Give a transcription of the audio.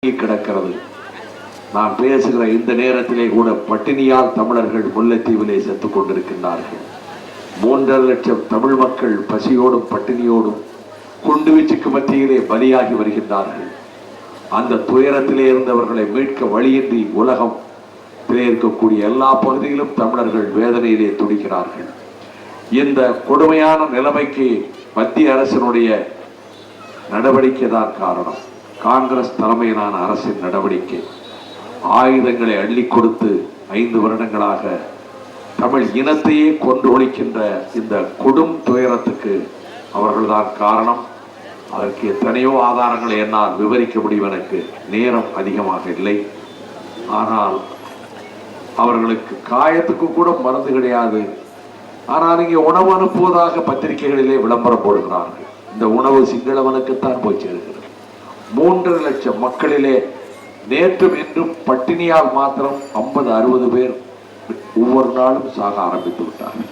கிடக்கிறது. நான் பேசுகிற இந்த நேரத்திலே கூட பட்டினியால் தமிழர்கள் முல்லைத்தீவிலே செத்துக் கொண்டிருக்கின்றார்கள். 3.5 லட்சம் தமிழ் மக்கள் பசியோடும் பட்டினியோடும் குண்டுவீச்சுக்கு மத்தியிலே பலியாகி வருகின்றார்கள். அந்த துயரத்திலே இருந்தவர்களை மீட்க வழியின்றி உலகம் இருக்கக்கூடிய எல்லா பகுதியிலும் தமிழர்கள் வேதனையிலே துடிக்கிறார்கள். இந்த கொடுமையான நிலைமைக்கு மத்திய அரசினுடைய நடவடிக்கை தான் காரணம். காங்கிரஸ் தலைமையிலான அரசின் நடவடிக்கை. ஆயுதங்களை அள்ளி கொடுத்து 5 வருடங்களாக தமிழ் இனத்தையே கொண்டு ஒழிக்கின்ற இந்த கொடும் துயரத்துக்கு அவர்கள்தான் காரணம். அதற்கு எத்தனையோ ஆதாரங்களை என்னால் விவரிக்க முடியும். எனக்கு நேரம் அதிகமாக இல்லை. ஆனால் அவர்களுக்கு காயத்துக்கு கூட மருந்து கிடையாது. ஆனால் இங்கே உணவு அனுப்புவதாக பத்திரிகைகளிலே விளம்பரம் போடுகிறார்கள். இந்த உணவு சிங்களவனுக்குத்தான் போய் சேர்கிறது. 3.5 லட்சம் மக்களிலே நேற்றும் இன்றும் பட்டினியால் மாத்திரம் 50-60 பேர் ஒவ்வொரு நாளும் சாக ஆரம்பித்து விட்டார்கள்.